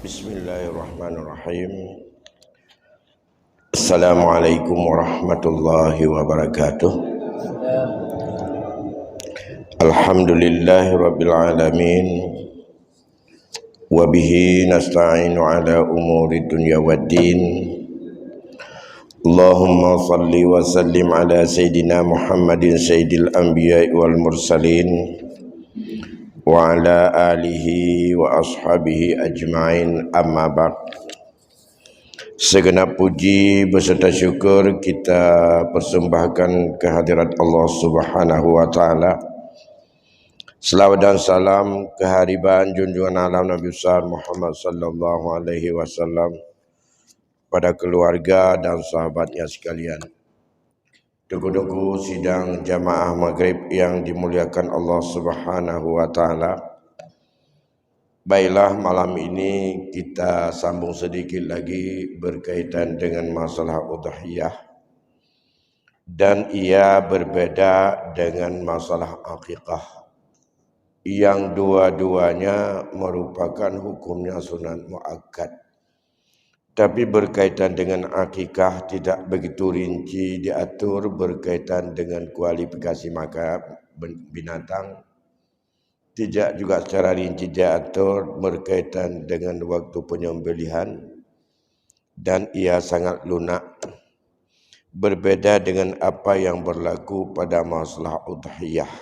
Bismillahirrahmanirrahim. Assalamualaikum warahmatullahi wabarakatuh. Alhamdulillahi rabbil alamin. Wa bihi nasta'inu ala umuri dunya waddin. Allahumma salli wa sallim ala sayyidina Muhammadin sayyidil anbiya'i wal mursalin wa ala alihi wa ashabihi ajma'in, amma ba'd. Segenap puji beserta syukur kita persembahkan kehadirat Allah Subhanahu wa taala. Selawat dan salam kehariban junjungan alam Nabi besar Muhammad sallallahu alaihi wasallam pada keluarga dan sahabatnya sekalian. Tuku-tuku sidang jamaah maghrib yang dimuliakan Allah Subhanahu wa taala. Baiklah, malam ini kita sambung sedikit lagi berkaitan dengan masalah udhiyah, dan ia berbeda dengan masalah akikah yang dua-duanya merupakan hukumnya sunat muakkad. Tapi berkaitan dengan akikah tidak begitu rinci diatur berkaitan dengan kualifikasi maka binatang. Tidak juga secara rinci diatur berkaitan dengan waktu penyembelihan. Dan ia sangat lunak. Berbeda dengan apa yang berlaku pada masalah udhiyah.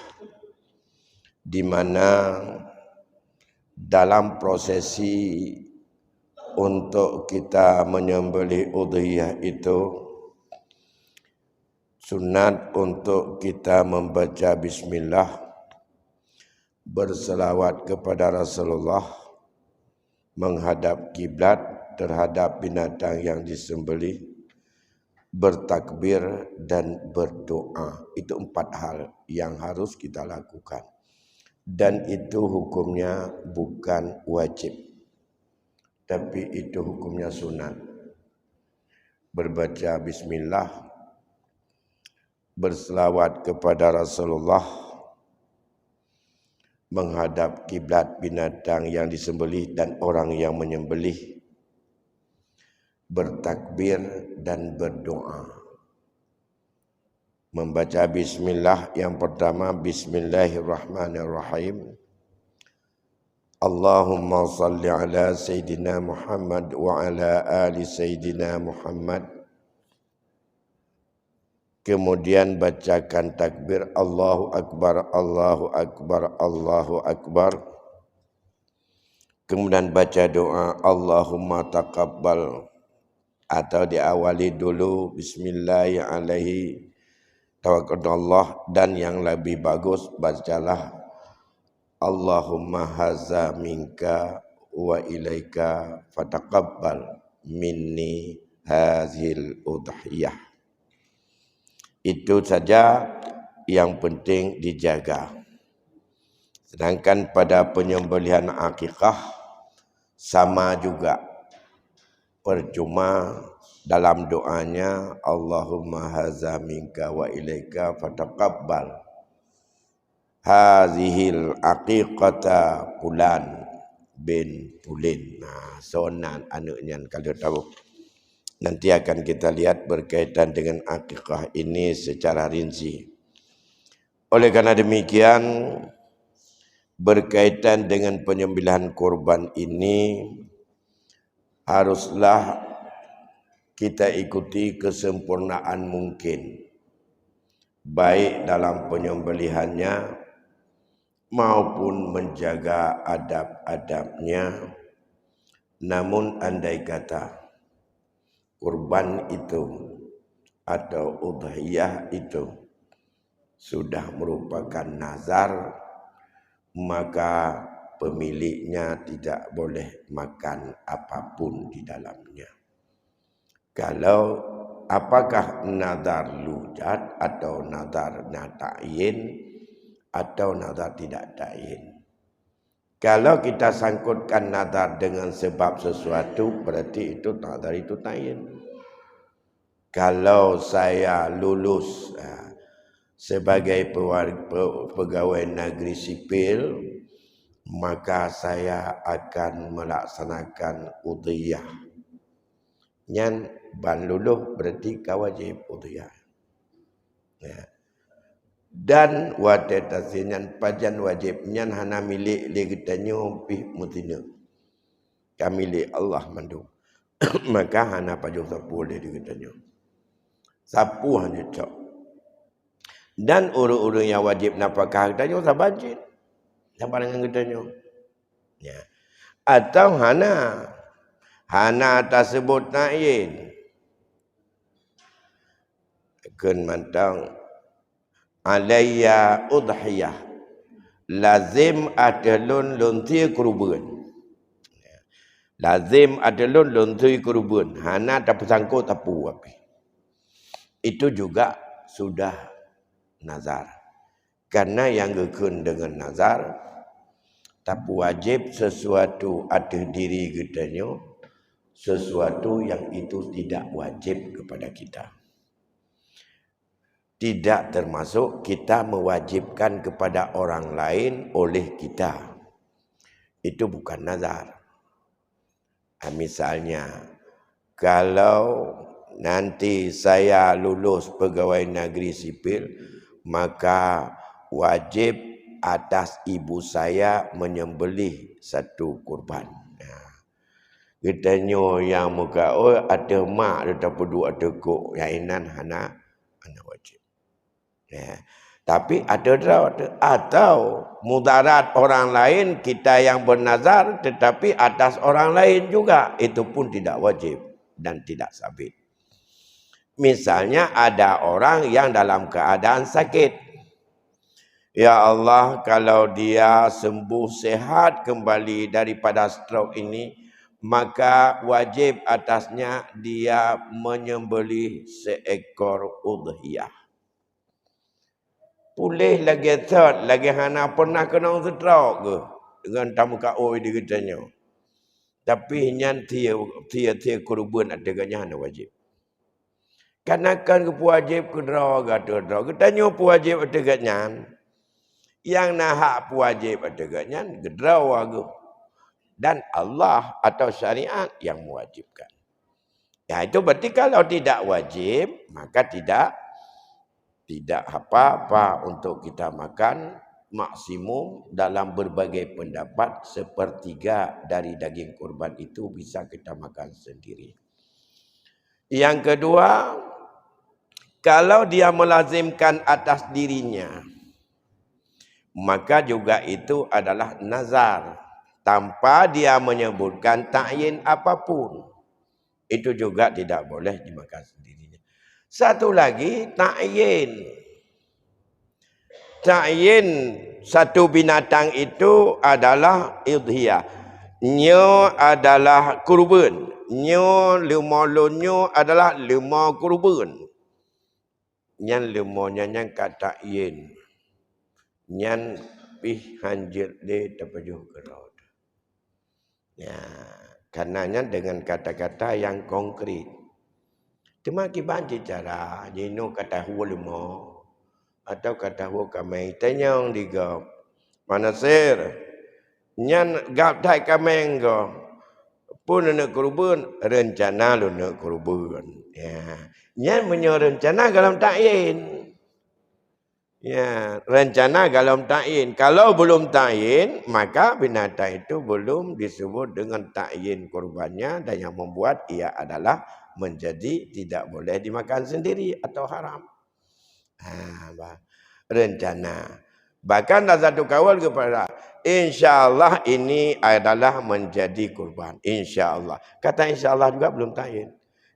Di mana dalam prosesi untuk kita menyembelih udhiyah itu sunat untuk kita membaca bismillah, berselawat kepada Rasulullah, menghadap kiblat terhadap binatang yang disembelih, bertakbir dan berdoa. Itu 4 hal yang harus kita lakukan. Dan itu hukumnya bukan wajib, tapi itu hukumnya sunat. Berbaca bismillah, berselawat kepada Rasulullah, menghadap kiblat binatang yang disembelih dan orang yang menyembelih, bertakbir dan berdoa. Membaca bismillah yang pertama, bismillahirrahmanirrahim. Allahumma salli ala Sayyidina Muhammad wa ala ali Sayyidina Muhammad. Kemudian bacakan takbir Allahu Akbar, Allahu Akbar, Allahu Akbar. Kemudian baca doa Allahumma taqabbal, atau diawali dulu bismillahirrahmanirrahim tawakkalullah, dan yang lebih bagus bacalah Allahumma haza minka wa ilaika fataqabbal minni hazil udhiyah. Itu saja yang penting dijaga. Sedangkan pada penyembelihan akikah sama juga. Percuma dalam doanya Allahumma haza minka wa ilaika fataqabbal hazihil aqiqata Fulan bin Pulin. Sonan anaknya kalau tahu. Nanti akan kita lihat berkaitan dengan akikah ini secara rinci. Oleh karena demikian, berkaitan dengan penyembelihan kurban ini haruslah kita ikuti kesempurnaan mungkin, baik dalam penyembelihannya maupun menjaga adab-adabnya. Namun andai kata kurban itu atau udhiyah itu sudah merupakan nazar, maka pemiliknya tidak boleh makan apapun di dalamnya. Kalau apakah nazar lujat atau nazar ta'yin atau nazar tidak ta'yin. Kalau kita sangkutkan nazar dengan sebab sesuatu, berarti itu nazar itu ta'yin. Kalau saya lulus sebagai pegawai negeri sipil maka saya akan melaksanakan udhiyah. Nyan ban luluh berarti kawajib udhiyah. Ya. Dan wadatasinan pajan wajib nyan hana milik legetanyo pih mutina. Kami milik Allah mandu. Maka hana pajo sapu legetanyo. Sapu hanya cok. Dan urut-urut yang wajib napakah getanyo sabajin. Siapa dengan getanyo? Ya. Atau hana tersebut nain. Ken mantang alayya udhiyah. Lazim adalun lunti kurban. Lazim adalun lunti kurban. Hana tak pesangkut tapu api. Itu juga sudah nazar. Karena yang gekun dengan nazar, tapi wajib sesuatu ada diri getanyo, sesuatu yang itu tidak wajib kepada kita. Tidak termasuk kita mewajibkan kepada orang lain oleh kita. Itu bukan nazar. Misalnya, kalau nanti saya lulus pegawai negeri sipil, maka wajib atas ibu saya menyembelih satu kurban. Getanyo yang muka ada mak ada peduk ada kok yainan hana wajib. Ya. Tapi atau mudarat orang lain kita yang bernazar tetapi atas orang lain juga itu pun tidak wajib dan tidak sabit. Misalnya ada orang yang dalam keadaan sakit. Ya Allah, kalau dia sembuh sehat kembali daripada stroke ini, maka wajib atasnya dia menyembelih seekor udhiyah. Pulih lagi third, lagi hana pernah kena stroke ke? Dengan tamu kau di katanya. Tapi nyan tia kurban adaganya hana wajib. Karena kan wajib kedra gada. Katanya wajib adaganya. Yang nahak wajib adaganya gedra wagu. Dan Allah atau syariat yang mewajibkan. Ya itu berarti kalau tidak wajib, maka tidak apa-apa untuk kita makan maksimum dalam berbagai pendapat sepertiga dari daging kurban itu bisa kita makan sendiri. Yang kedua, kalau dia melazimkan atas dirinya, maka juga itu adalah nazar tanpa dia menyebutkan ta'yin apapun. Itu juga tidak boleh dimakan sendirinya. Satu lagi ta'yin. Ta'yin satu binatang itu adalah udhiyah. Nyo adalah kurban. Nyo lumolonyo adalah lima kurban. Nyan lumonya nyan kata ta'yin. Nyan pih hanjir de tapajuh kerod. Ya, karenanya dengan kata-kata yang konkret. Cuma kibanci cara jino kata hulmo atau kata hu kamai tanyang digap. Mana ser? Nyan gap dai kameng go. Pun nak kurban rencana lu nak kurban. Ya. Nyan punya rencana dalam ta'yin. Ya, rencana dalam ta'yin. Kalau belum ta'yin, maka binatang itu belum disebut dengan ta'yin kurbannya dan yang membuat ia adalah menjadi tidak boleh dimakan sendiri atau haram. Rencana. Bahkan ada satu kawal kepada insya-Allah ini adalah menjadi kurban. Insya-Allah. Kata insya-Allah juga belum ta'yin.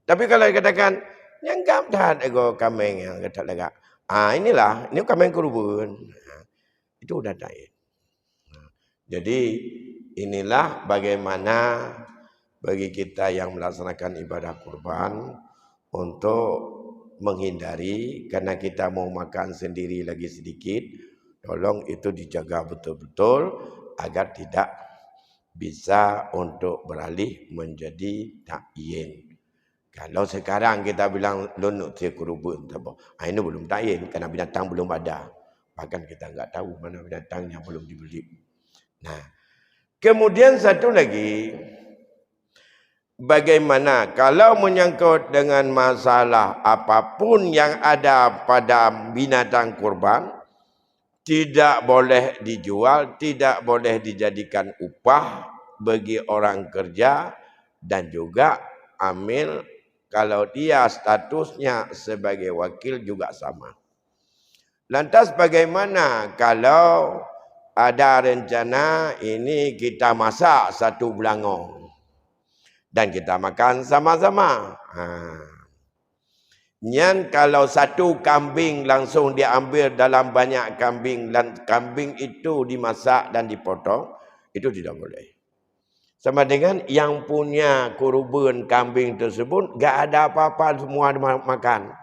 Tapi kalau dikatakan yang gamdan ego kameng yang kata lega. Inilah, ini kambing kurban. Itu udah ta'yin. Jadi inilah bagaimana bagi kita yang melaksanakan ibadah kurban untuk menghindari karena kita mau makan sendiri lagi sedikit, tolong itu dijaga betul-betul agar tidak bisa untuk beralih menjadi ta'yin. Kalau sekarang kita bilang lunuk dia kurban, ini belum ta'yin karena binatang belum ada. Bahkan kita enggak tahu mana binatang yang belum dibeli. Nah, Kemudian satu lagi, bagaimana kalau menyangkut dengan masalah apapun yang ada pada binatang kurban, tidak boleh dijual, tidak boleh dijadikan upah bagi orang kerja, dan juga amil kalau dia statusnya sebagai wakil juga sama. Lantas bagaimana kalau ada rencana ini kita masak satu belangong dan kita makan sama-sama. Nyan kalau satu kambing langsung diambil dalam banyak kambing dan kambing itu dimasak dan dipotong, itu tidak boleh. Sama dengan yang punya kurban kambing tersebut, gak ada apa-apa, semua makan.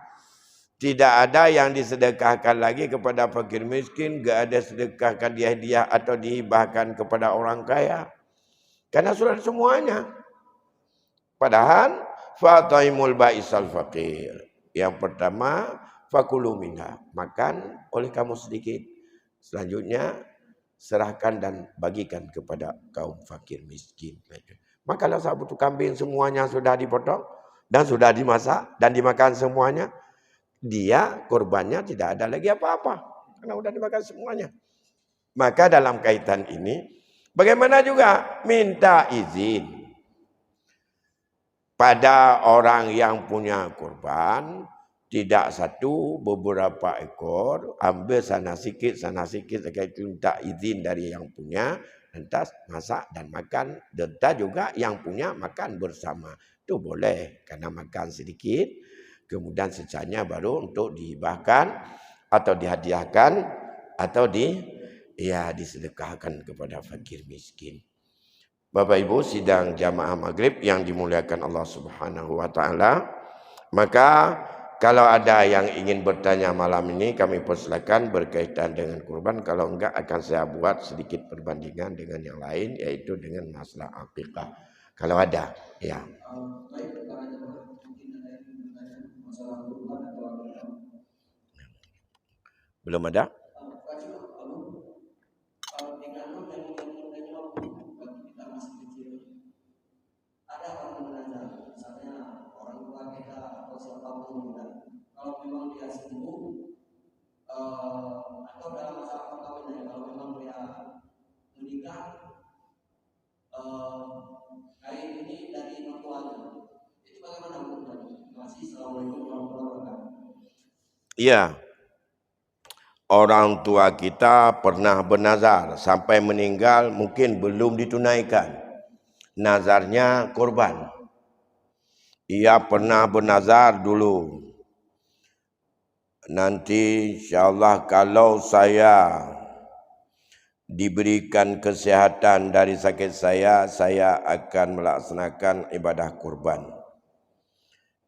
Tidak ada yang disedekahkan lagi kepada fakir miskin, gak ada sedekahkan hadiah atau dihibahkan kepada orang kaya. Karena sudah semuanya. Padahal fataimul ba'isal faqir. Yang pertama, fakulu minha, makan oleh kamu sedikit. Selanjutnya, serahkan dan bagikan kepada kaum fakir miskin. Maka kalau satu kambing semuanya sudah dipotong dan sudah dimasak dan dimakan semuanya, dia korbannya tidak ada lagi apa-apa karena sudah dimakan semuanya. Maka dalam kaitan ini, bagaimana juga minta izin pada orang yang punya kurban, tidak satu, beberapa ekor, ambil sana sikit, itu minta izin dari yang punya, lantas masak dan makan, dan juga yang punya makan bersama. Itu boleh, karena makan sedikit, kemudian sisanya baru untuk dihibahkan, atau dihadiahkan, atau disedekahkan kepada fakir miskin. Bapak Ibu sidang jamaah maghrib yang dimuliakan Allah Subhanahu wa taala, maka kalau ada yang ingin bertanya malam ini kami persilakan berkaitan dengan kurban. Kalau enggak akan saya buat sedikit perbandingan dengan yang lain, yaitu dengan masalah akikah. Kalau ada, ya. Belum ada? Kalau memang dia sembuh atau dalam masa perkawinan, kalau memang dia menikah, kain ini dari mertuanya, itu bagaimana hukumnya? Masih Assalamualaikum warahmatullahi wabarakatuh. Iya. Orang tua kita pernah bernazar sampai meninggal mungkin belum ditunaikan. Nazarnya korban. Ia pernah bernazar dulu. Nanti insyaAllah kalau saya diberikan kesehatan dari sakit saya akan melaksanakan ibadah kurban.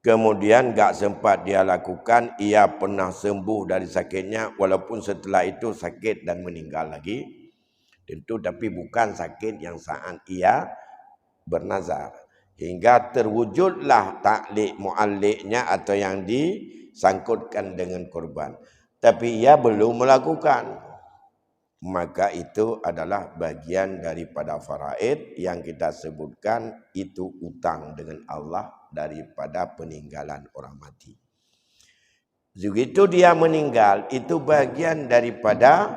Kemudian gak sempat dia lakukan, ia pernah sembuh dari sakitnya, walaupun setelah itu sakit dan meninggal lagi. Tentu tapi bukan sakit yang saat ia bernazar. Hingga terwujudlah taklik mu'alliknya atau yang disangkutkan dengan korban. Tapi ia belum melakukan. Maka itu adalah bagian daripada faraid yang kita sebutkan itu utang dengan Allah daripada peninggalan orang mati. Begitu dia meninggal, itu bagian daripada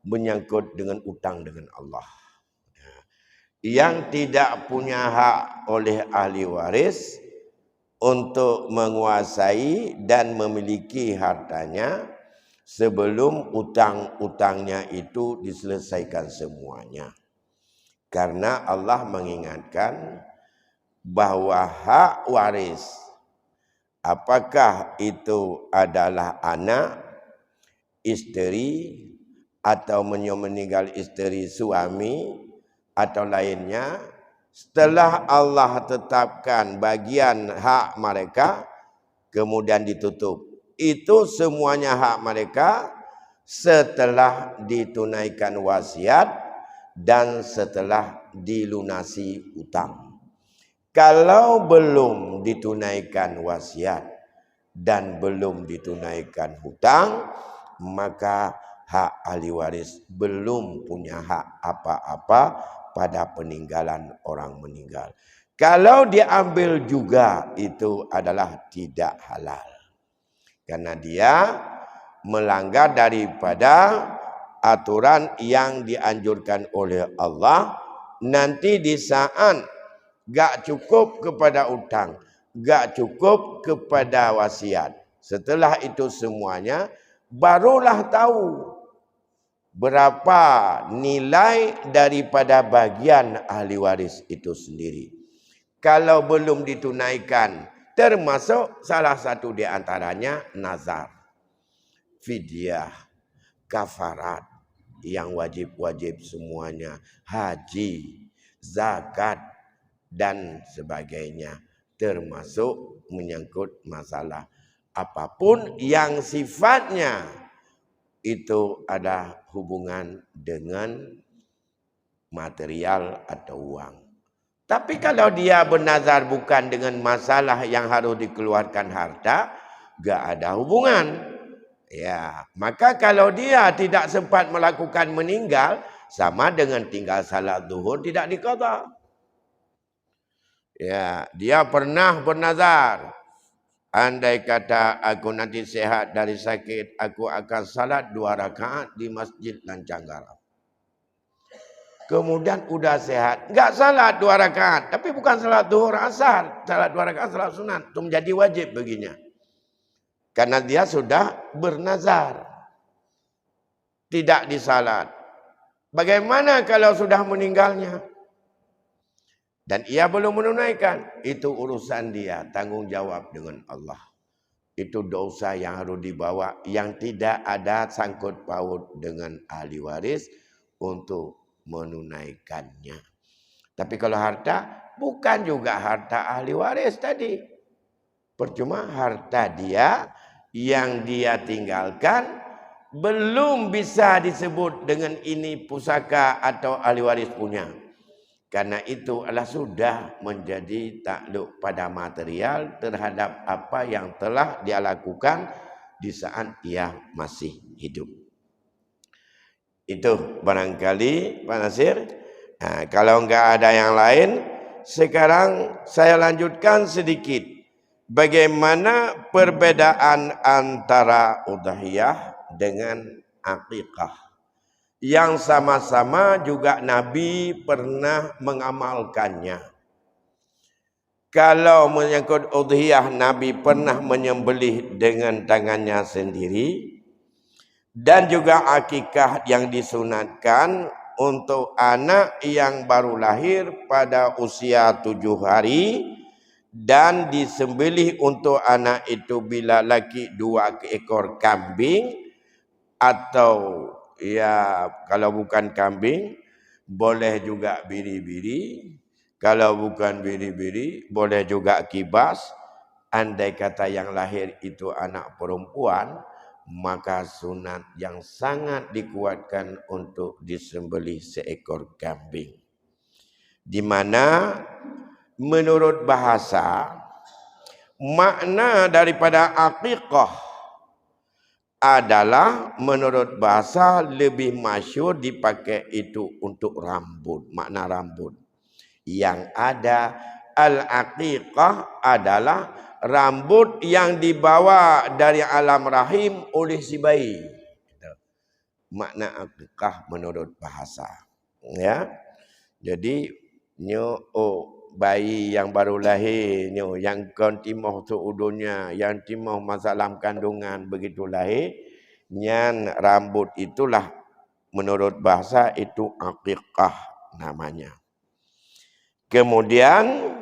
menyangkut dengan utang dengan Allah. Yang tidak punya hak oleh ahli waris untuk menguasai dan memiliki hartanya sebelum utang-utangnya itu diselesaikan semuanya. Karena Allah mengingatkan bahwa hak waris, apakah itu adalah anak, isteri, atau meninggal isteri suami, atau lainnya, setelah Allah tetapkan bagian hak mereka, kemudian ditutup. Itu semuanya hak mereka setelah ditunaikan wasiat dan setelah dilunasi utang. Kalau belum ditunaikan wasiat dan belum ditunaikan hutang, maka hak ahli waris belum punya hak apa-apa pada peninggalan orang meninggal. Kalau diambil juga itu adalah tidak halal. Karena dia melanggar daripada aturan yang dianjurkan oleh Allah. Nanti di saat gak cukup kepada utang, gak cukup kepada wasiat, setelah itu semuanya barulah tahu berapa nilai daripada bagian ahli waris itu sendiri. Kalau belum ditunaikan, termasuk salah satu di antaranya nazar, fidyah, kafarat, yang wajib-wajib semuanya, haji, zakat, dan sebagainya. Termasuk menyangkut masalah apapun yang sifatnya itu ada hubungan dengan material atau uang. Tapi kalau dia bernazar bukan dengan masalah yang harus dikeluarkan harta, gak ada hubungan. Ya, maka kalau dia tidak sempat melakukan meninggal, sama dengan tinggal salat zuhur tidak diqadha. Ya, dia pernah bernazar, andai kata aku nanti sehat dari sakit, aku akan salat 2 rakaat di Masjid Lancanggara. Kemudian udah sehat, enggak salat 2 rakaat, tapi bukan salat zuhur asar, salat 2 rakaat salat sunat, itu menjadi wajib baginya. Karena dia sudah bernazar tidak disalat. Bagaimana kalau sudah meninggalnya dan ia belum menunaikan? Itu urusan dia, tanggung jawab dengan Allah. Itu dosa yang harus dibawa, yang tidak ada sangkut paut dengan ahli waris untuk menunaikannya. Tapi kalau harta, bukan juga harta ahli waris tadi. Percuma harta dia yang dia tinggalkan belum bisa disebut dengan ini pusaka atau ahli waris punya. Karena itu adalah sudah menjadi takluk pada material terhadap apa yang telah dia lakukan di saat ia masih hidup. Itu barangkali Pak Nasir. Nah, kalau enggak ada yang lain, sekarang saya lanjutkan sedikit. Bagaimana perbedaan antara udhiyah dengan akikah, yang sama-sama juga Nabi pernah mengamalkannya. Kalau menyangkut udhiyah, Nabi pernah menyembelih dengan tangannya sendiri. Dan juga akikah yang disunatkan untuk anak yang baru lahir pada usia 7 hari. Dan disembelih untuk anak itu bila laki 2 ekor kambing. Atau ya kalau bukan kambing boleh juga biri-biri. Kalau bukan biri-biri boleh juga kibas. Andai kata yang lahir itu anak perempuan, maka sunat yang sangat dikuatkan untuk disembelih seekor kambing. Di mana menurut bahasa, makna daripada akikah adalah menurut bahasa lebih masyhur dipakai itu untuk rambut, makna rambut. Yang ada al-aqiqah adalah rambut yang dibawa dari alam rahim oleh si bayi. Makna aqiqah menurut bahasa. Ya. Jadi bayi yang baru lahir, yang kon timoh tu udunnya, yang timoh masalah kandungan begitu lahir, nyan rambut itulah menurut bahasa itu aqiqah namanya. Kemudian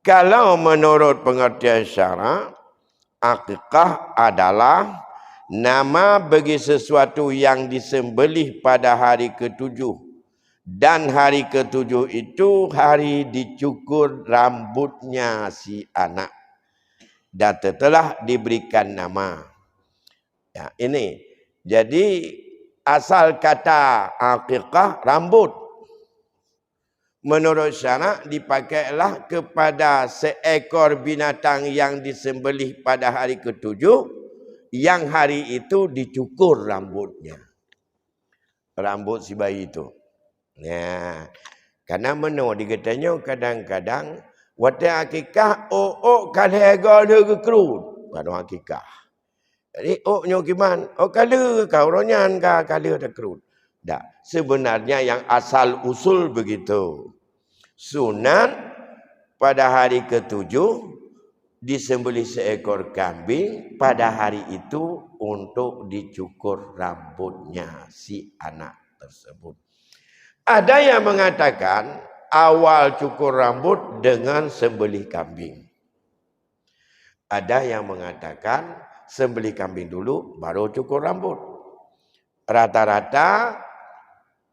kalau menurut pengertian syarak, aqiqah adalah nama bagi sesuatu yang disembelih pada hari ke-7. Dan hari ke-7 itu hari dicukur rambutnya si anak. Dan telah diberikan nama. Ya, ini. Jadi asal kata aqiqah rambut. Menurut syarak dipakailah kepada seekor binatang yang disembelih pada hari ke-7. Yang hari itu dicukur rambutnya. Rambut si bayi itu. Ya. Karena meno dikatanya kadang-kadang wata akikah kalau ega dia kerut pada akikah. Jadi oknya gimana? Kalau kau ronyan kalau ada kerut. Tak, sebenarnya yang asal usul begitu. Sunat pada hari ketujuh disembelih seekor kambing pada hari itu untuk dicukur rambutnya si anak tersebut. Ada yang mengatakan awal cukur rambut dengan sembelih kambing. Ada yang mengatakan sembelih kambing dulu baru cukur rambut. Rata-rata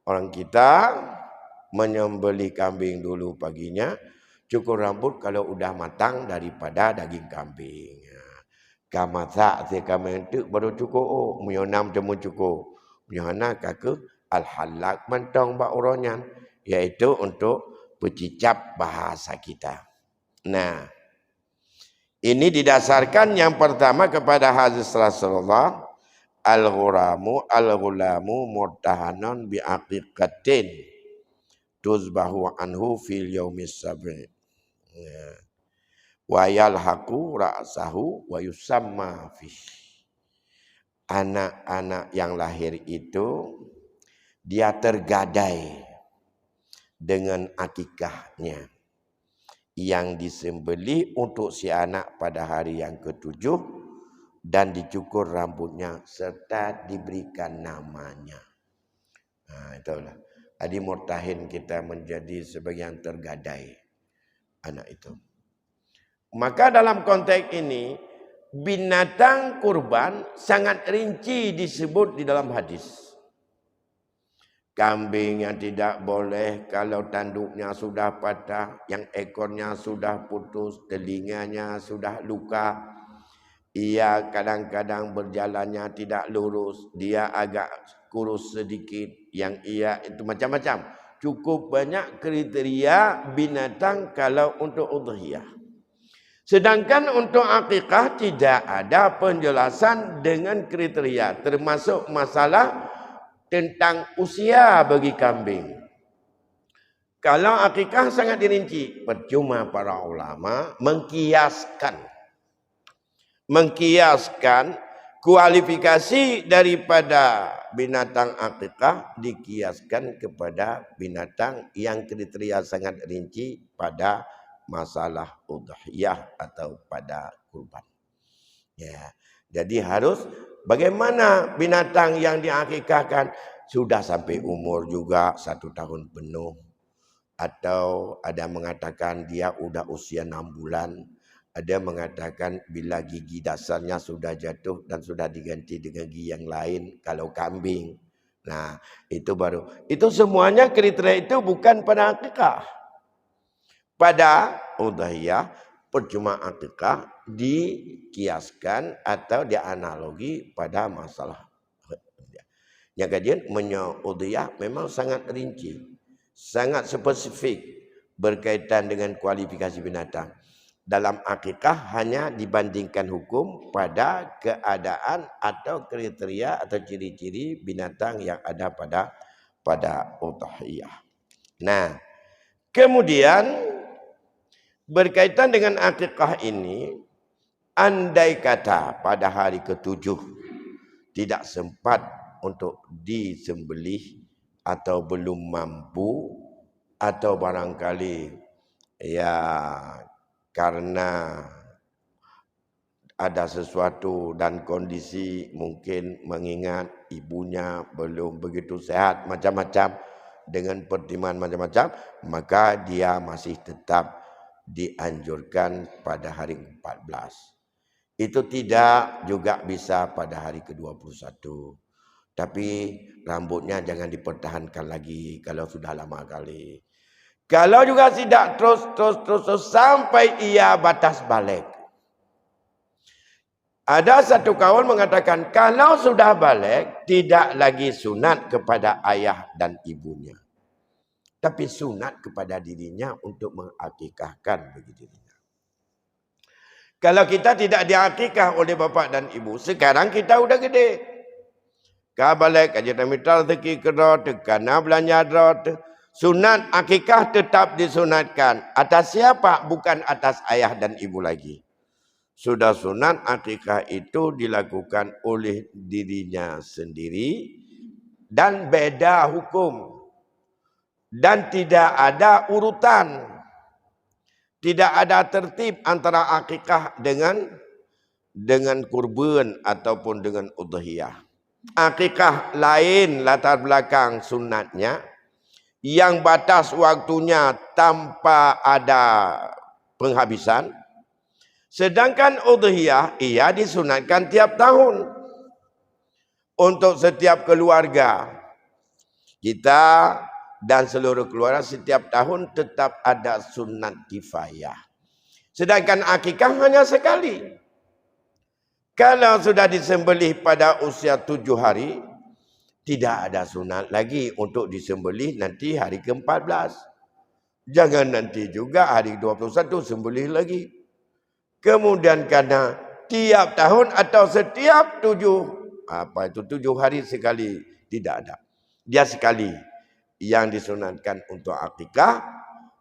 orang kita menyembelih kambing dulu paginya, cukur rambut kalau udah matang daripada daging kambing. Kamasa si kambing itu baru cukur, menyonam temu cukur. Menyana kake al-halak mentong ba uronyan, yaitu untuk pecicap bahasa kita. Nah, ini didasarkan yang pertama kepada hadis Rasulullah, al-ghulamu murtahanan bi aqiqatin tuzbahu anhu fil yaumis sab'i. Wa yalhaqu ra'sahu wa yusamma fihi. Anak-anak yang lahir itu dia tergadai dengan akikahnya yang disembelih untuk si anak pada hari yang ketujuh dan dicukur rambutnya serta diberikan namanya. Nah, itulah. Adi murtahin kita menjadi sebagian tergadai anak itu. Maka dalam konteks ini binatang kurban sangat rinci disebut di dalam hadis. Kambing yang tidak boleh kalau tanduknya sudah patah, yang ekornya sudah putus, telinganya sudah luka. Ia kadang-kadang berjalannya tidak lurus, dia agak kurus sedikit, yang ia itu macam-macam. Cukup banyak kriteria binatang kalau untuk udhiyah. Sedangkan untuk akikah tidak ada penjelasan dengan kriteria, termasuk masalah tentang usia bagi kambing. Kalau akikah sangat dirinci, percuma para ulama mengkiaskan kualifikasi daripada binatang akikah dikiaskan kepada binatang yang kriteria sangat rinci pada masalah udhiyah atau pada kurban. Ya, jadi harus bagaimana binatang yang diakikahkan sudah sampai umur juga 1 tahun penuh, atau ada mengatakan dia udah usia 6 bulan. Ada mengatakan bila gigi dasarnya sudah jatuh dan sudah diganti dengan gigi yang lain kalau kambing. Nah, itu baru. Itu semuanya kriteria itu bukan pada akikah. Pada udhiyah percuma akikah dikiaskan atau dianalogi pada masalah. Yang kajian udhiyah memang sangat rinci, sangat spesifik berkaitan dengan kualifikasi binatang. Dalam akikah hanya dibandingkan hukum pada keadaan atau kriteria atau ciri-ciri binatang yang ada pada udhiyah. Nah, kemudian berkaitan dengan akikah ini, andai kata pada hari ketujuh tidak sempat untuk disembelih atau belum mampu atau barangkali ya karena ada sesuatu dan kondisi mungkin mengingat ibunya belum begitu sehat macam-macam dengan pertimbangan macam-macam, maka dia masih tetap dianjurkan pada hari 14. Itu tidak juga bisa pada hari ke-21. Tapi rambutnya jangan dipertahankan lagi kalau sudah lama kali. Kalau juga tidak terus sampai ia batas balik. Ada satu kawan mengatakan kalau sudah balik tidak lagi sunat kepada ayah dan ibunya. Tapi sunat kepada dirinya untuk mengakikahkan bagi dirinya. Kalau kita tidak diakikah oleh bapak dan ibu, sekarang kita udah gede. Ka balik aja tamital teki kerot, kana belanja rot, Sunat akikah tetap disunatkan. Atas siapa? Bukan atas ayah dan ibu lagi. Sudah sunat akikah itu dilakukan oleh dirinya sendiri dan beda hukum. Dan tidak ada urutan. Tidak ada tertib antara akikah dengan kurban ataupun dengan udhiyah. Akikah lain latar belakang sunatnya. Yang batas waktunya tanpa ada penghabisan. Sedangkan udhiyah ia disunatkan tiap tahun. Untuk setiap keluarga. Kita dan seluruh keluarga setiap tahun tetap ada sunat kifayah. Sedangkan akikah hanya sekali. Kalau sudah disembelih pada usia 7 hari. Tidak ada sunat lagi untuk disembelih nanti hari ke-14. Jangan nanti juga hari 21 sembelih lagi. Kemudian karena tiap tahun atau setiap 7 hari sekali. Tidak ada. Dia sekali yang disunatkan untuk akikah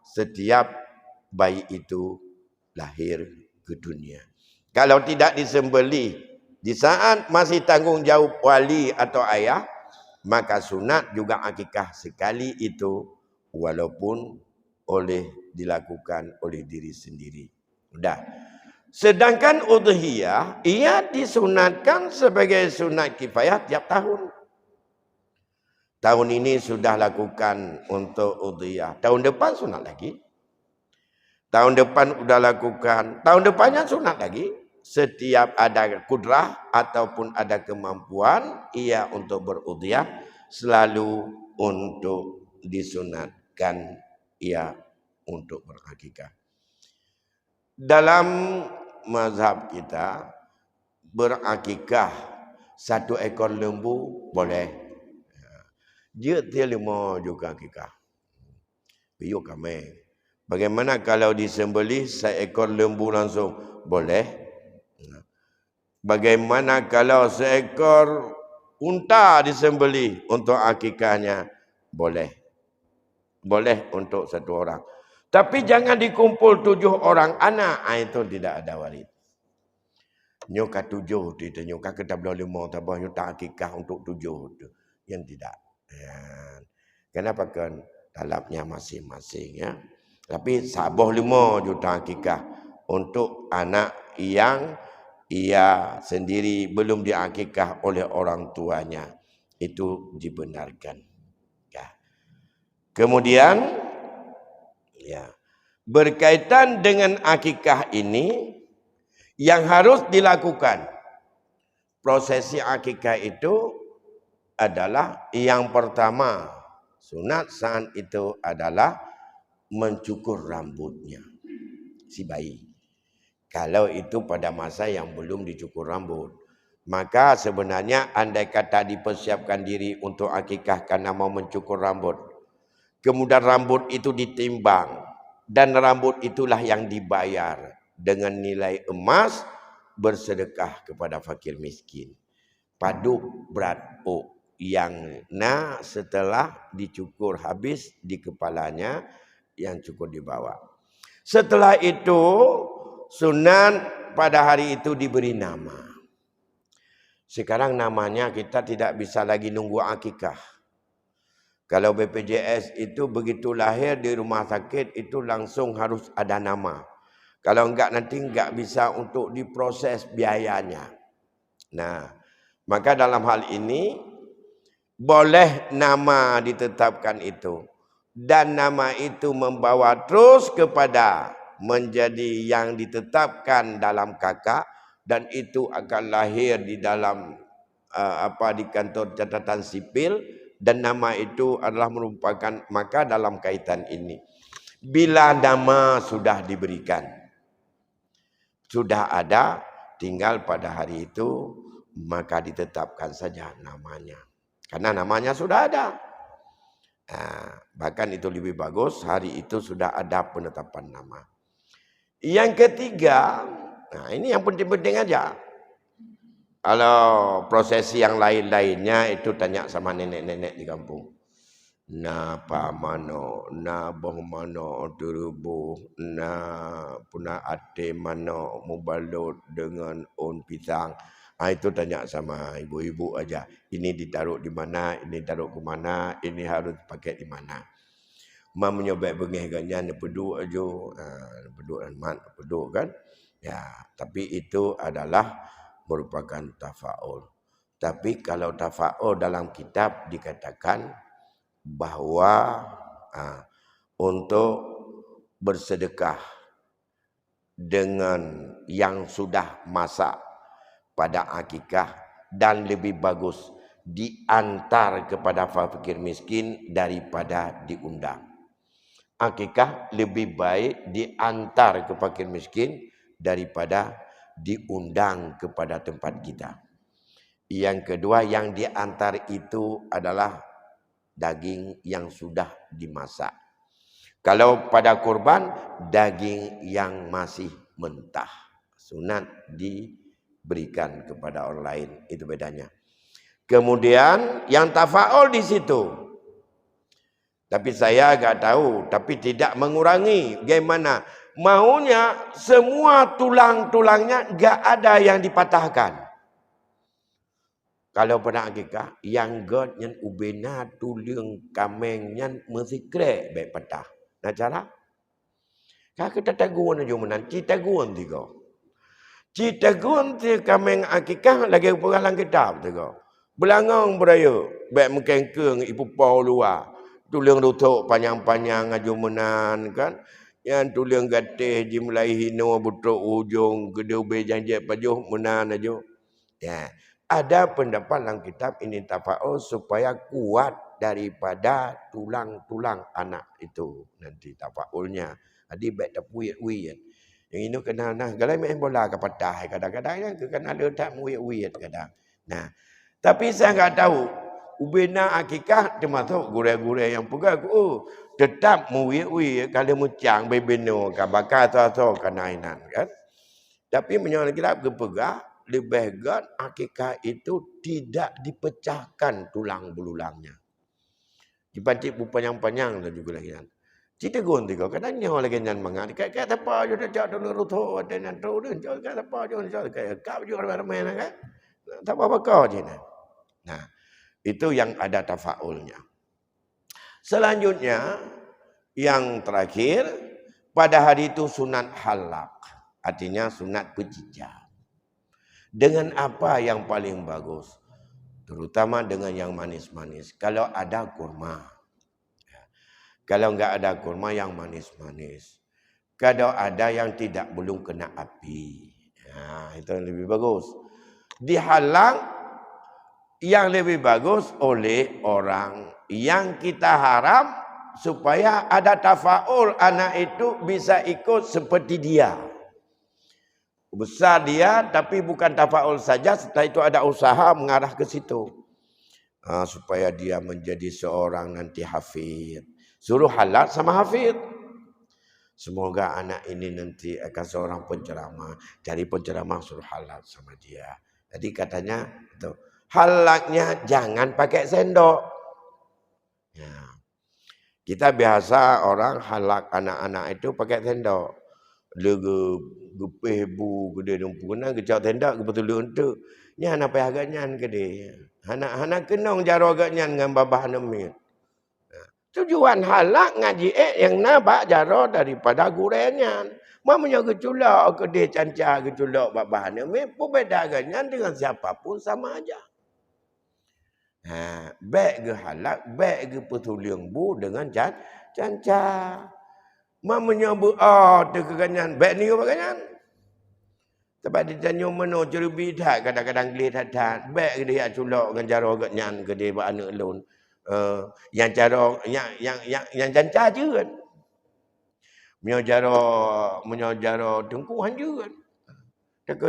setiap bayi itu lahir ke dunia. Kalau tidak disembelih di saat masih tanggungjawab wali atau ayah, maka sunat juga akikah sekali itu walaupun dilakukan oleh diri sendiri. Sudah. Sedangkan udhiyah ia disunatkan sebagai sunat kifayah tiap tahun. Tahun ini sudah lakukan untuk udhiyah. Tahun depan sunat lagi. Tahun depan sudah lakukan. Tahun depannya sunat lagi. Setiap ada kudrah ataupun ada kemampuan ia untuk berudhiyah selalu untuk disunatkan ia untuk berakikah. Dalam mazhab kita berakikah 1 ekor lembu boleh. Dia 5 juga akikah. Biuk kami. Bagaimana kalau disembelih 1 ekor lembu langsung? Boleh. Bagaimana kalau 1 ekor unta disembelih untuk akikahnya? Boleh. Boleh untuk 1 orang. Tapi jangan dikumpul 7 orang anak. Itu tidak ada warid. Nyuka 7. Nyuka kita belum 5. Tapi nyuka akikah untuk 7. Yang tidak. Ya. Kenapa kan? Dalamnya masing-masing. Ya. Tapi saboh 5 juta akikah. Untuk anak yang ia sendiri belum diakikah oleh orang tuanya. Itu dibenarkan. Ya. Kemudian ya, berkaitan dengan akikah ini yang harus dilakukan. Prosesi akikah itu adalah yang pertama. Sunat saat itu adalah mencukur rambutnya si bayi. Kalau itu pada masa yang belum dicukur rambut. Maka sebenarnya andai kata dipersiapkan diri untuk akikah karena mau mencukur rambut. Kemudian rambut itu ditimbang. Dan rambut itulah yang dibayar. Dengan nilai emas bersedekah kepada fakir miskin. Paduk berat yang setelah dicukur habis di kepalanya yang cukur di bawah. Setelah itu sunat pada hari itu diberi nama. Sekarang namanya kita tidak bisa lagi nunggu akikah. Kalau BPJS itu begitu lahir di rumah sakit itu langsung harus ada nama. Kalau enggak nanti enggak bisa untuk diproses biayanya. Nah, maka dalam hal ini boleh nama ditetapkan itu. Dan nama itu membawa terus kepada menjadi yang ditetapkan dalam kakak dan itu akan lahir di dalam di kantor catatan sipil dan nama itu adalah merupakan maka dalam kaitan ini bila nama sudah diberikan sudah ada tinggal pada hari itu maka ditetapkan saja namanya karena namanya sudah ada. Bahkan itu lebih bagus hari itu sudah ada penetapan nama. Yang ketiga, nah ini yang penting-penting aja. Kalau prosesi yang lain-lainnya itu tanya sama nenek-nenek di kampung. na pamano na bohmano turubu na puna ate mano mubalut dengan on pisang. Itu tanya sama ibu-ibu aja. Ini ditaruh di mana, ini taruh ke mana, ini harus pakai di mana. Mam menyobek bengih ganyan peduk aja. Peduk dan mat peduk kan. Ya, tapi itu adalah merupakan tafaul. Tapi kalau tafaul dalam kitab dikatakan bahwa untuk bersedekah dengan yang sudah masak pada akikah dan lebih bagus diantar kepada fakir miskin daripada diundang. Akikah lebih baik diantar ke fakir miskin daripada diundang kepada tempat kita. Yang kedua, yang diantar itu adalah daging yang sudah dimasak. Kalau pada kurban, daging yang masih mentah. Sunat diberikan kepada orang lain. Itu bedanya. Kemudian yang tafaul di situ. Tapi saya agak tahu. Tapi tidak mengurangi. Bagaimana? Maunya semua tulang-tulangnya enggak ada yang dipatahkan. Kalau pada akikah, yang god yang ubena tulang kameng yang mesti krek baik patah. Nah cara? Kak kita taguan aja menan, kita taguan tiga. Kita taguan ti kameng akikah lagi peralang kitab tiga. Belangang beraya, baik mengkengkeng ibu pau luar. Tulang lutut panjang-panjang aja menan kan. Yang tulang gatih di mulai hino butruk ujung kedua bejanjat pajuh menan aja. Ya. Ada pendapat dalam kitab ini tafaul supaya kuat daripada tulang-tulang anak itu nanti tafaulnya. Jadi baik tak wuyat-wuyat. Yang ini kena nah galai main bola ke patah kadang-kadang yang kena letak wuyat-wuyat kadang. Nah, tapi saya enggak tahu ubena akikah termasuk gurau-gurau yang pegang tetap wuyat-wuyat kalau mucang bebeno ka bakar atau kanainan kan. Tapi menyoal kitab kepegah lebih baik akikah itu tidak dipecahkan tulang belulangnya. Dipancik panjang-panjang dan juga lagi. Cita gun tiga kadang nyawa lagi nyan mangan. Kayak apa je dah dulu ruto ada nan tu dan kayak apa je kayak kau juga ramai kan. Tak apa kau je nah. Itu yang ada tafaulnya. Selanjutnya yang terakhir pada hari itu sunat halak. Artinya sunat pecicah. Dengan apa yang paling bagus? Terutama dengan yang manis-manis. Kalau ada kurma. Kalau enggak ada kurma yang manis-manis. Kalau ada yang tidak belum kena api. Itu yang lebih bagus. Dihalang yang lebih bagus oleh orang yang kita harap supaya ada tafaul anak itu bisa ikut seperti dia. Besar dia tapi bukan tafaul saja, setelah itu ada usaha mengarah ke situ. Supaya dia menjadi seorang nanti hafid. Suruh halal sama hafid. Semoga anak ini nanti akan seorang penceramah. Cari penceramah suruh halal sama dia. Jadi katanya itu halaknya jangan pakai sendok. Ya. Kita biasa orang halak anak-anak itu pakai sendok. Lega gepeh bu gede dumpu kena kecak tendak ke betul untuk nya apa agaknya gede anak-anak kenong jaro agaknya dengan babah nemit. Tujuan halak ngaji yang nabak jaro daripada gurenya. Mamanya keculak gede canca keculak babah nemit pun beda agaknya dengan siapapun sama aja. Baik ke halak, baik ke petuliang bu dengan canca. Mamanya tu keganyan. Baik ni apa ganyan? Sebab dia tanya mana cerubi tak kadang-kadang gelit hatat. Baik dia culak dengan cara ganyan ke dia buat anak alun. Yang cara yang canca je kan. Menyajara tengkuhan je kan. Tak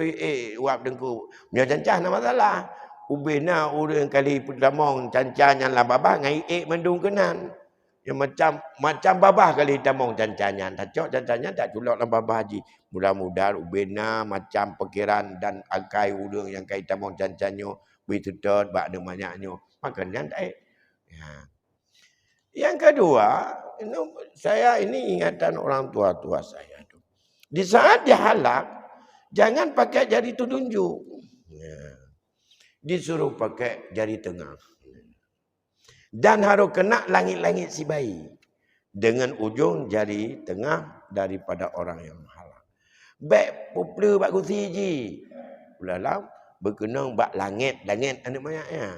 wap tengku. Canca nak masalah. Ubena orang kali pertama canca yang lah babah ngai mendung kenan. Yang macam babah kali tamong cancanya. Tak cok cancanya tak culak dalam babah haji. Mudah-mudahan ubena macam pikiran dan akai udang yang kait tamong cancanyo. Begitu bak ada banyaknya. Makanya tak Yang kedua, saya ini ingatan orang tua-tua saya. Di saat dihalak, jangan pakai jari telunjuk. Disuruh pakai jari tengah. Dan harus kena langit-langit si bayi. Dengan ujung jari tengah daripada orang yang halak. Baik popular bak kursi ji. Ulalah berkenang bak langit-langit anak mayaknya.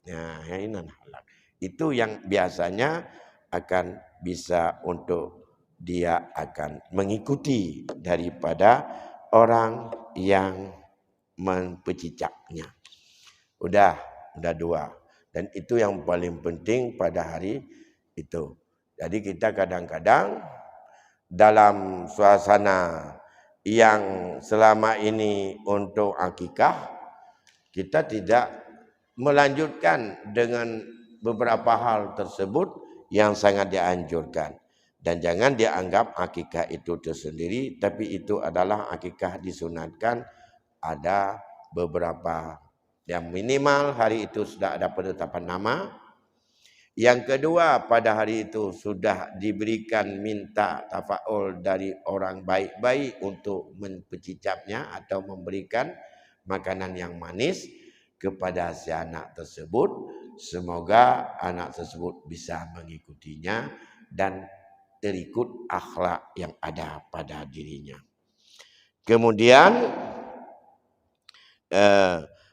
Ya, yang ini halak. Itu yang biasanya akan bisa untuk dia akan mengikuti daripada orang yang mempecicaknya. Udah dua. Dan itu yang paling penting pada hari itu. Jadi kita kadang-kadang dalam suasana yang selama ini untuk akikah, kita tidak melanjutkan dengan beberapa hal tersebut yang sangat dianjurkan. Dan jangan dianggap akikah itu tersendiri, tapi itu adalah akikah disunatkan. Ada beberapa yang minimal hari itu sudah ada penetapan nama. Yang kedua, pada hari itu sudah diberikan minta tafaul dari orang baik-baik untuk mempecicapnya atau memberikan makanan yang manis kepada si anak tersebut. Semoga anak tersebut bisa mengikutinya dan terikut akhlak yang ada pada dirinya. Kemudian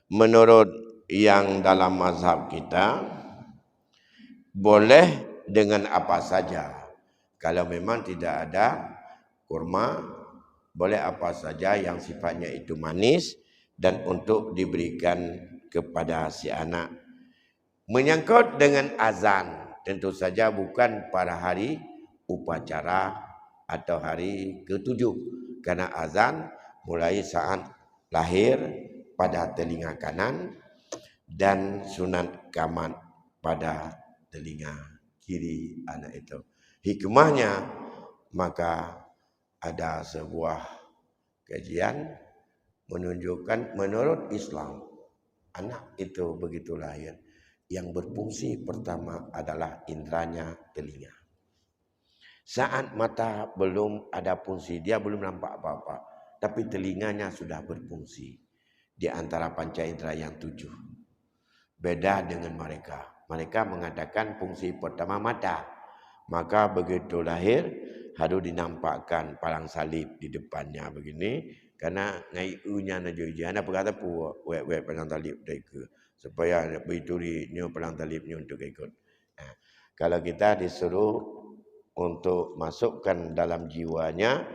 menurut yang dalam mazhab kita, boleh dengan apa saja. Kalau memang tidak ada kurma, boleh apa saja yang sifatnya itu manis dan untuk diberikan kepada si anak. Menyangkut dengan azan, tentu saja bukan pada hari upacara atau hari ke-7. Karena azan mulai saat lahir pada telinga kanan dan sunat qamat pada telinga kiri anak itu. Hikmahnya, maka ada sebuah kajian menunjukkan menurut Islam, anak itu begitu lahir, yang berfungsi pertama adalah indranya telinga. Saat mata belum ada fungsi, dia belum nampak apa-apa, tapi telinganya sudah berfungsi di antara panca indera yang 7. Beda dengan mereka. Mereka mengatakan fungsi pertama mata. Maka begitu lahir harus dinampakkan palang salib di depannya begini. Karena ngaiunya najuja. Anda berkata pun wet palang salib mereka. Supaya berituri ni palang salibnya untuk ikut. Nah, kalau kita disuruh untuk masukkan dalam jiwanya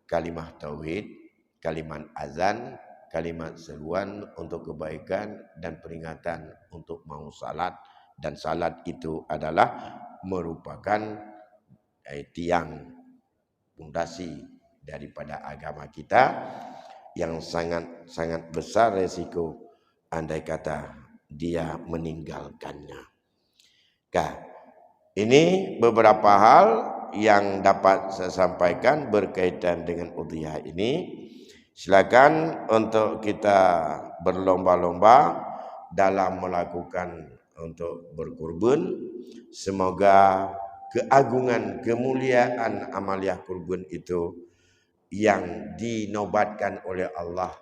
kalimah tauhid, kalimat azan, kalimat seruan untuk kebaikan dan peringatan untuk mau salat. Dan salat itu adalah merupakan tiang pondasi daripada agama kita yang sangat besar resiko andai kata dia meninggalkannya. Ini beberapa hal yang dapat saya sampaikan berkaitan dengan udhiyah ini. Silakan untuk kita berlomba-lomba dalam melakukan untuk berkurban. Semoga keagungan, kemuliaan amaliyah kurban itu yang dinobatkan oleh Allah,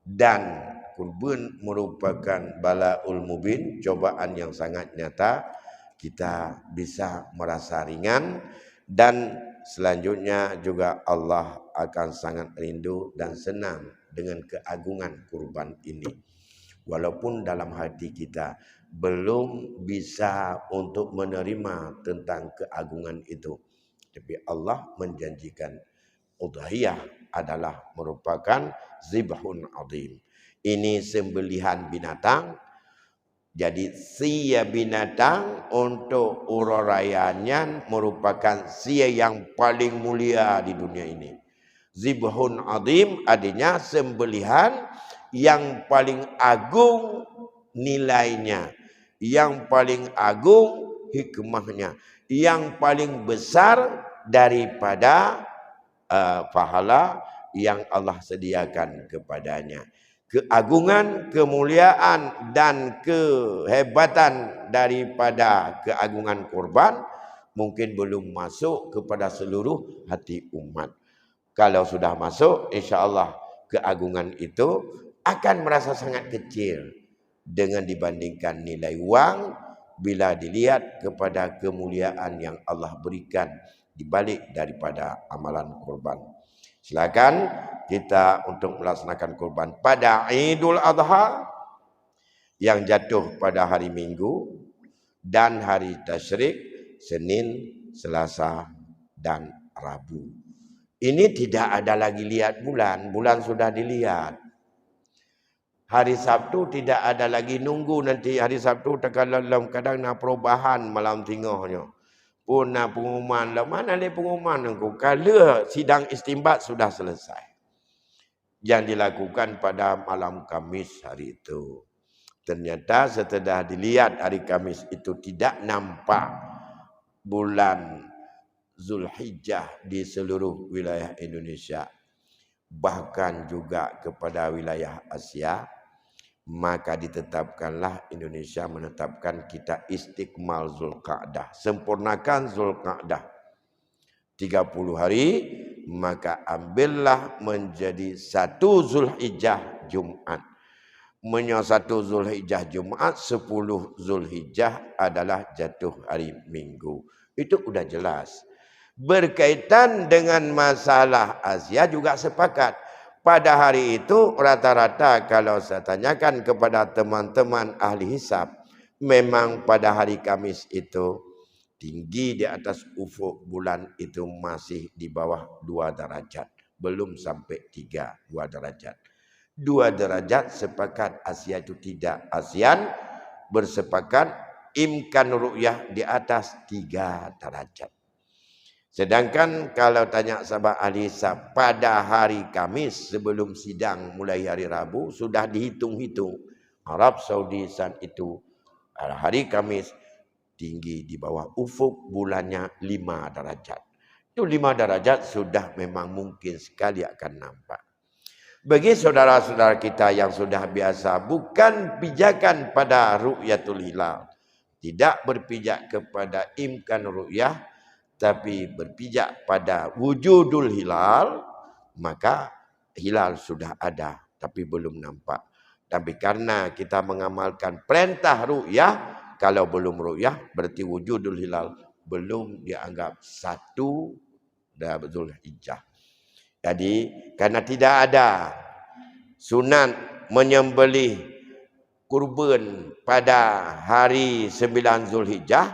dan kurban merupakan balaul mubin, cobaan yang sangat nyata, kita bisa merasa ringan. Dan selanjutnya juga Allah akan sangat rindu dan senang dengan keagungan kurban ini. Walaupun dalam hati kita belum bisa untuk menerima tentang keagungan itu, tapi Allah menjanjikan udhiyah adalah merupakan zibhun azim. Ini sembelihan binatang. Jadi sia binatang untuk urarayanya merupakan sia yang paling mulia di dunia ini. Zibhun azim artinya sembelihan yang paling agung nilainya, yang paling agung hikmahnya, yang paling besar daripada pahala yang Allah sediakan kepadanya. keagungan, kemuliaan dan kehebatan daripada keagungan kurban mungkin belum masuk kepada seluruh hati umat. Kalau sudah masuk, insya-Allah keagungan itu akan merasa sangat kecil dengan dibandingkan nilai wang bila dilihat kepada kemuliaan yang Allah berikan di balik daripada amalan kurban. Silakan kita untuk melaksanakan kurban pada Idul Adha yang jatuh pada hari Minggu dan hari Tasyrik Senin, Selasa dan Rabu. Ini tidak ada lagi lihat bulan, bulan sudah dilihat. Hari Sabtu tidak ada lagi nunggu nanti hari Sabtu kadang nak perubahan malam tengahnya. Pun nak pengumuman lah. Mana ada pengumuman aku? Kalau sidang istimbat sudah selesai. Yang dilakukan pada malam Khamis hari itu. Ternyata setelah dilihat hari Khamis itu tidak nampak bulan Zulhijjah di seluruh wilayah Indonesia. Bahkan juga kepada wilayah Asia. Maka ditetapkanlah Indonesia menetapkan kita Istiqmal Zulqa'dah. Sempurnakan Zulqa'dah 30 hari, maka ambillah menjadi 1 Zulhijjah Jumat. Menyo 1 Zulhijjah Jumat, 10 Zulhijjah adalah jatuh hari Minggu. Itu sudah jelas. Berkaitan dengan masalah Asia juga sepakat. Pada hari itu rata-rata kalau saya tanyakan kepada teman-teman ahli hisab, memang pada hari Kamis itu tinggi di atas ufuk bulan itu masih di bawah 2 derajat. Belum sampai 2 derajat. 2 derajat sepakat Asia itu tidak. ASEAN bersepakat imkan ru'yah di atas 3 derajat. Sedangkan kalau tanya sahabat ahli hisab, pada hari Kamis sebelum sidang mulai hari Rabu sudah dihitung-hitung. Arab Saudi saat itu hari Kamis tinggi di bawah ufuk bulannya 5 derajat. Itu 5 derajat sudah memang mungkin sekali akan nampak. Bagi saudara-saudara kita yang sudah biasa bukan pijakan pada ru'yatul hilal. Tidak berpijak kepada imkan ru'yah. Tapi berpijak pada wujudul hilal, maka hilal sudah ada tapi belum nampak. Tapi karena kita mengamalkan perintah ru'yah, kalau belum ru'yah berarti wujudul hilal belum dianggap 1 Zulhijjah. Jadi karena tidak ada sunat menyembelih kurban pada hari 9 Zulhijjah,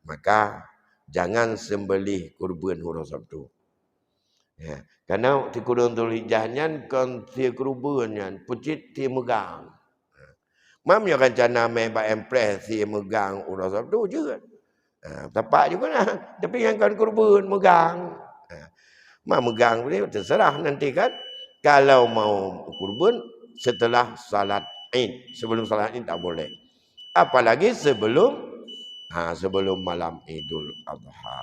maka jangan sembelih kurban huruf Sabtu. Ya, karena di kurban Zulhijjahnya kan ti kurbannya pucit ti megang. Mam ya kan cana mai ba empres ti megang huruf Sabtu juga. Tepat juga lah. Tapi yang kan kurban megang. Mam megang boleh terserah nanti kan. Kalau mau kurban setelah salat Id, sebelum salat Id tak boleh. Apalagi sebelum malam Idul Adha.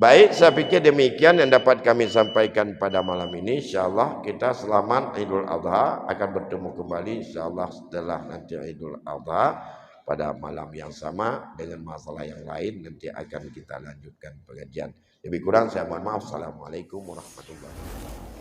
Baik, saya pikir demikian yang dapat kami sampaikan pada malam ini. InsyaAllah kita selamat Idul Adha. Akan bertemu kembali insyaAllah setelah nanti Idul Adha. Pada malam yang sama dengan masalah yang lain. Nanti akan kita lanjutkan pengajian. Lebih kurang saya mohon maaf. Assalamualaikum warahmatullahi wabarakatuh.